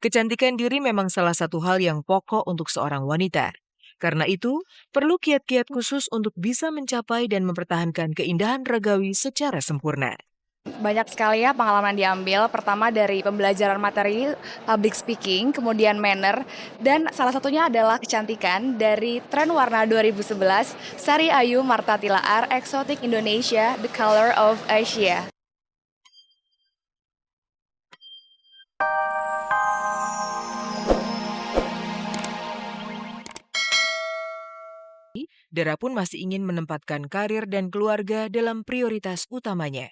Kecantikan diri memang salah satu hal yang pokok untuk seorang wanita. Karena itu, perlu kiat-kiat khusus untuk bisa mencapai dan mempertahankan keindahan ragawi secara sempurna. Banyak sekali ya pengalaman diambil. Pertama dari pembelajaran materi public speaking, kemudian manner, dan salah satunya adalah kecantikan dari tren warna 2011, Sari Ayu Marta Tilaar, Exotic Indonesia, The Color of Asia. Dara pun masih ingin menempatkan karir dan keluarga dalam prioritas utamanya.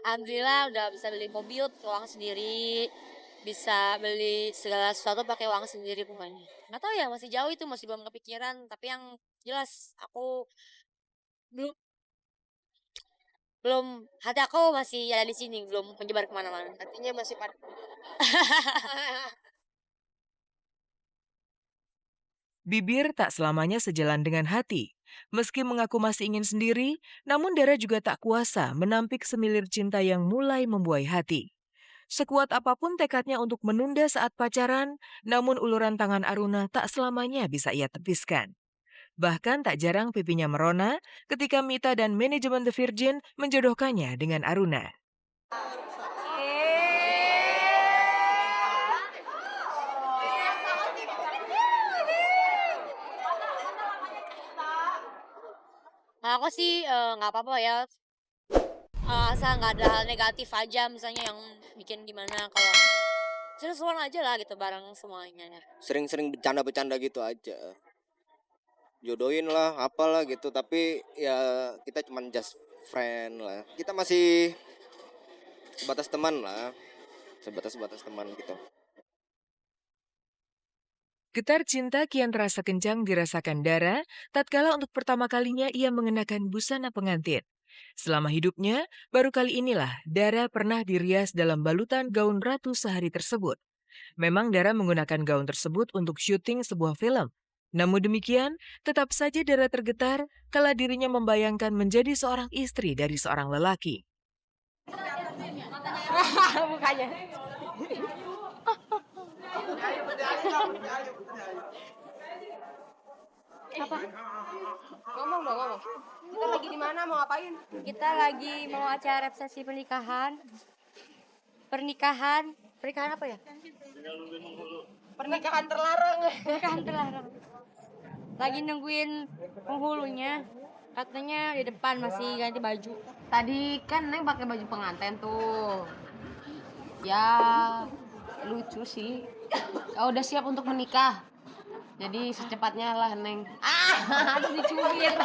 Alhamdulillah udah bisa beli mobil pakai uang sendiri, bisa beli segala sesuatu pakai uang sendiri pokoknya. Nggak tahu ya, masih jauh itu, masih belum kepikiran. Tapi yang jelas aku belum belum hati aku masih ada di sini, belum menyebar kemana-mana. Hatinya masih pada. Bibir tak selamanya sejalan dengan hati. Meski mengaku masih ingin sendiri, namun Dara juga tak kuasa menampik semilir cinta yang mulai membuai hati. Sekuat apapun tekadnya untuk menunda saat pacaran, namun uluran tangan Aruna tak selamanya bisa ia tepiskan. Bahkan tak jarang pipinya merona ketika Mita dan manajemen The Virgin menjodohkannya dengan Aruna. Nah, aku sih nggak apa-apa ya, asal nggak ada hal negatif aja misalnya yang bikin gimana. Kalau seru-seruan aja lah gitu bareng semuanya. Sering-sering bercanda-bercanda gitu aja, jodohin lah apalah gitu, tapi ya kita cuman just friend lah, kita masih sebatas teman lah, sebatas teman gitu. Getar cinta kian terasa kencang dirasakan Dara tatkala untuk pertama kalinya ia mengenakan busana pengantin. Selama hidupnya, baru kali inilah Dara pernah dirias dalam balutan gaun ratu sehari tersebut. Memang Dara menggunakan gaun tersebut untuk syuting sebuah film. Namun demikian, tetap saja Dara tergetar kala dirinya membayangkan menjadi seorang istri dari seorang lelaki. Mukanya. Apa? Ngomong dong, ngomong. Kita lagi di mana, mau ngapain? Kita lagi mau acara resepsi pernikahan. Pernikahan apa ya? Pernikahan terlarang. Pernikahan terlarang. Lagi nungguin penghulunya. Katanya di depan masih ganti baju. Tadi kan Neng pakai baju pengantin tuh. Ya lucu sih. Udah siap untuk menikah. Jadi secepatnya lah Neng. Aduh dicubit.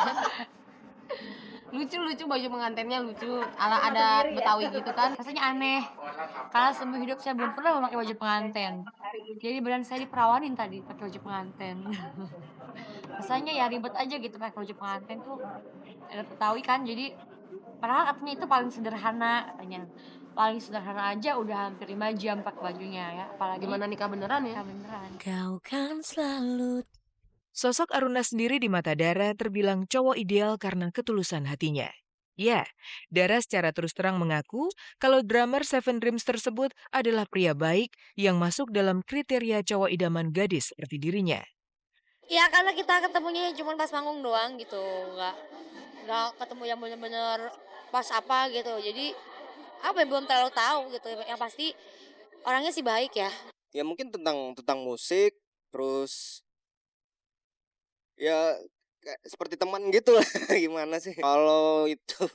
Lucu baju pengantinnya lucu. Ala ada Betawi gitu kan. Rasanya aneh. Karena seumur hidup saya belum pernah memakai baju pengantin. Jadi badan saya diperawanin tadi pakai baju pengantin. Rasanya ya ribet aja gitu pakai baju pengantin tuh. Ada Betawi kan, jadi padahal katanya itu paling sederhana katanya. Paling sederhana aja udah hampir 5 jam pakai bajunya ya. Apalagi Gimana nikah beneran ya? nikah beneran. Kau kan selalu. Sosok Aruna sendiri di mata Dara terbilang cowok ideal karena ketulusan hatinya. Ya, Dara secara terus terang mengaku kalau drummer Seven Dreams tersebut adalah pria baik yang masuk dalam kriteria cowok idaman gadis seperti dirinya. Ya karena kita ketemunya cuma pas manggung doang gitu. Nggak ketemu yang bener-bener pas apa gitu. Jadi apa ya, belum terlalu tahu gitu. Yang pasti orangnya sih baik ya. Ya mungkin tentang musik, terus ya kayak seperti teman gitu lah. Gimana sih kalau itu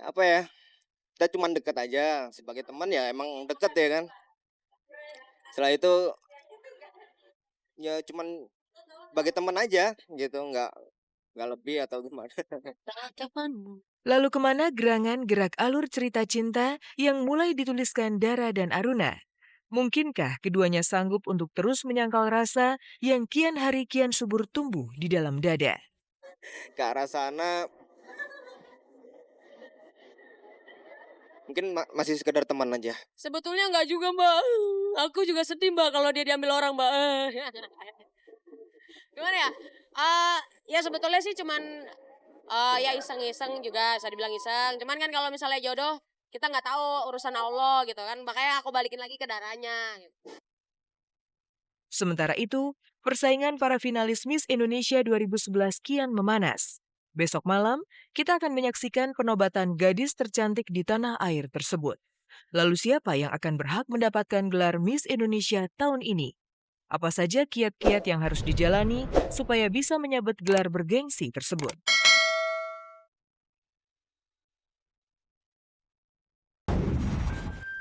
apa ya, kita cuman dekat aja sebagai teman, ya emang deket ya kan. Setelah itu ya cuman sebagai teman aja gitu, nggak lebih atau gimana. Lalu kemana gerangan gerak alur cerita cinta yang mulai dituliskan Dara dan Aruna? Mungkinkah keduanya sanggup untuk terus menyangkal rasa yang kian hari kian subur tumbuh di dalam dada? Ke arah sana mungkin masih sekedar teman aja. Sebetulnya nggak juga Mbak. Aku juga sedih Mbak kalau dia diambil orang Mbak. Gimana ya? Ya sebetulnya sih cuman Ya iseng-iseng juga bisa dibilang iseng. Cuman kan kalau misalnya jodoh, kita nggak tahu urusan Allah gitu kan. Makanya aku balikin lagi ke darahnya. Gitu. Sementara itu, persaingan para finalis Miss Indonesia 2011 kian memanas. Besok malam, kita akan menyaksikan penobatan gadis tercantik di tanah air tersebut. Lalu siapa yang akan berhak mendapatkan gelar Miss Indonesia tahun ini? Apa saja kiat-kiat yang harus dijalani supaya bisa menyabet gelar bergengsi tersebut?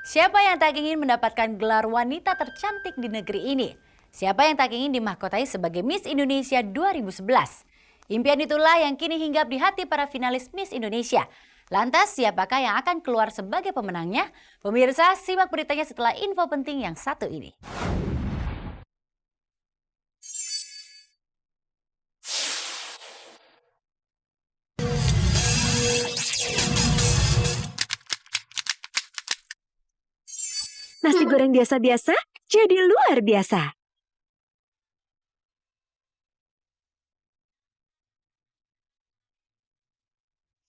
Siapa yang tak ingin mendapatkan gelar wanita tercantik di negeri ini? Siapa yang tak ingin dimahkotai sebagai Miss Indonesia 2011? Impian itulah yang kini hinggap di hati para finalis Miss Indonesia. Lantas siapakah yang akan keluar sebagai pemenangnya? Pemirsa, simak beritanya setelah info penting yang satu ini. Nasi goreng biasa-biasa jadi luar biasa.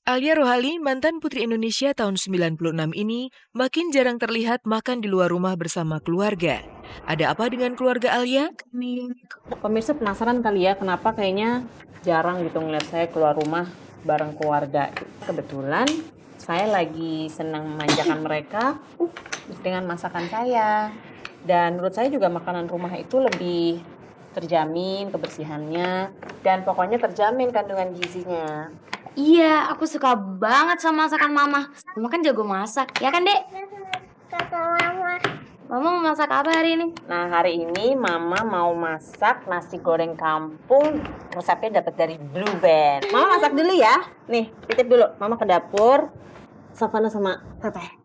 Alia Rohali, mantan Putri Indonesia tahun 96 ini, makin jarang terlihat makan di luar rumah bersama keluarga. Ada apa dengan keluarga Alia? Pemirsa penasaran kali ya kenapa kayaknya jarang gitu ngeliat saya keluar rumah bareng keluarga. Kebetulan saya lagi senang memanjakan mereka dengan masakan saya. Dan menurut saya juga makanan rumah itu lebih terjamin kebersihannya dan pokoknya terjamin kandungan gizinya. Iya, aku suka banget sama masakan Mama. Mama kan jago masak, ya kan, Dek? Mama mau masak apa hari ini? Nah, hari ini Mama mau masak nasi goreng kampung. Resepnya dapat dari Blue Band. Mama masak dulu ya. Nih, titip dulu. Mama ke dapur. Savana sama Teteh.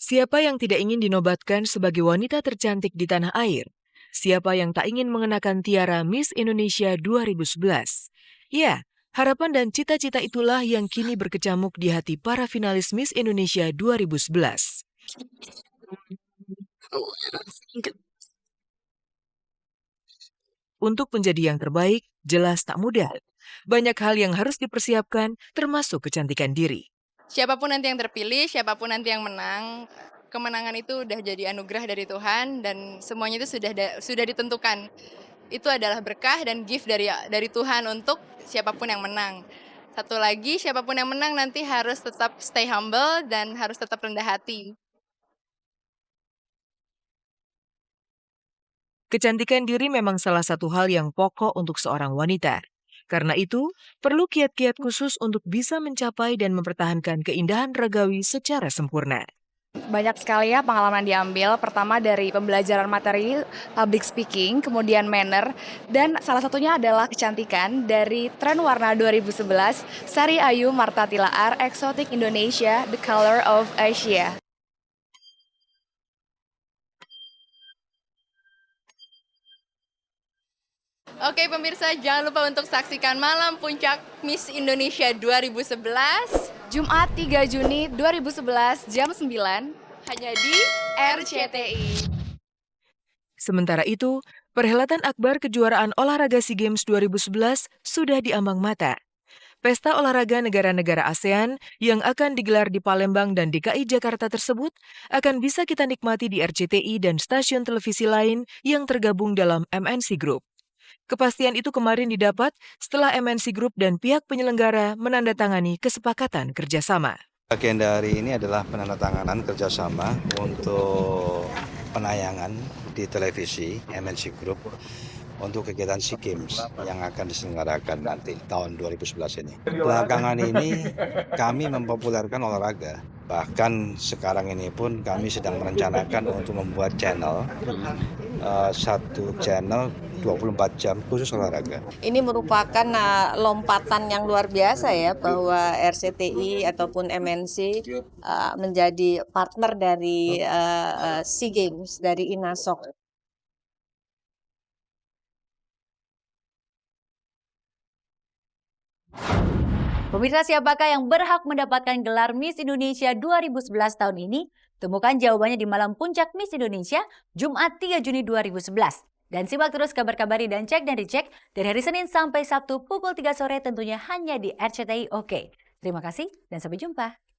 Siapa yang tidak ingin dinobatkan sebagai wanita tercantik di tanah air? Siapa yang tak ingin mengenakan tiara Miss Indonesia 2011? Ya, harapan dan cita-cita itulah yang kini berkecamuk di hati para finalis Miss Indonesia 2011. Untuk menjadi yang terbaik, jelas tak mudah. Banyak hal yang harus dipersiapkan, termasuk kecantikan diri. Siapapun nanti yang terpilih, siapapun nanti yang menang, kemenangan itu udah jadi anugerah dari Tuhan dan semuanya itu sudah ditentukan. Itu adalah berkah dan gift dari Tuhan untuk siapapun yang menang. Satu lagi, siapapun yang menang nanti harus tetap stay humble dan harus tetap rendah hati. Kecantikan diri memang salah satu hal yang pokok untuk seorang wanita. Karena itu, perlu kiat-kiat khusus untuk bisa mencapai dan mempertahankan keindahan ragawi secara sempurna. Banyak sekali ya pengalaman diambil, pertama dari pembelajaran materi public speaking, kemudian manner, dan salah satunya adalah kecantikan dari tren warna 2011, Sari Ayu Marta Tilaar, Exotic Indonesia, The Color of Asia. Oke pemirsa, jangan lupa untuk saksikan Malam Puncak Miss Indonesia 2011, Jumat 3 Juni 2011 jam 9, hanya di RCTI. Sementara itu, perhelatan akbar kejuaraan olahraga SEA Games 2011 sudah diambang mata. Pesta olahraga negara-negara ASEAN yang akan digelar di Palembang dan DKI Jakarta tersebut akan bisa kita nikmati di RCTI dan stasiun televisi lain yang tergabung dalam MNC Group. Kepastian itu kemarin didapat setelah MNC Group dan pihak penyelenggara menandatangani kesepakatan kerjasama. Agenda hari ini adalah penandatanganan kerjasama untuk penayangan di televisi MNC Group untuk kegiatan SEA Games yang akan diselenggarakan nanti tahun 2011 ini. Belakangan ini kami mempopulerkan olahraga. Bahkan sekarang ini pun kami sedang merencanakan untuk membuat channel, satu channel 24 jam khusus olahraga. Ini merupakan lompatan yang luar biasa ya bahwa RCTI ataupun MNC menjadi partner dari SEA Games dari INASOK. Pemirsa, siapakah yang berhak mendapatkan gelar Miss Indonesia 2011 tahun ini? Temukan jawabannya di Malam Puncak Miss Indonesia, Jumat 3 Juni 2011. Dan simak terus kabar-kabari dan cek dan dicek dari hari Senin sampai Sabtu pukul 3 sore tentunya hanya di RCTI Oke. Terima kasih dan sampai jumpa.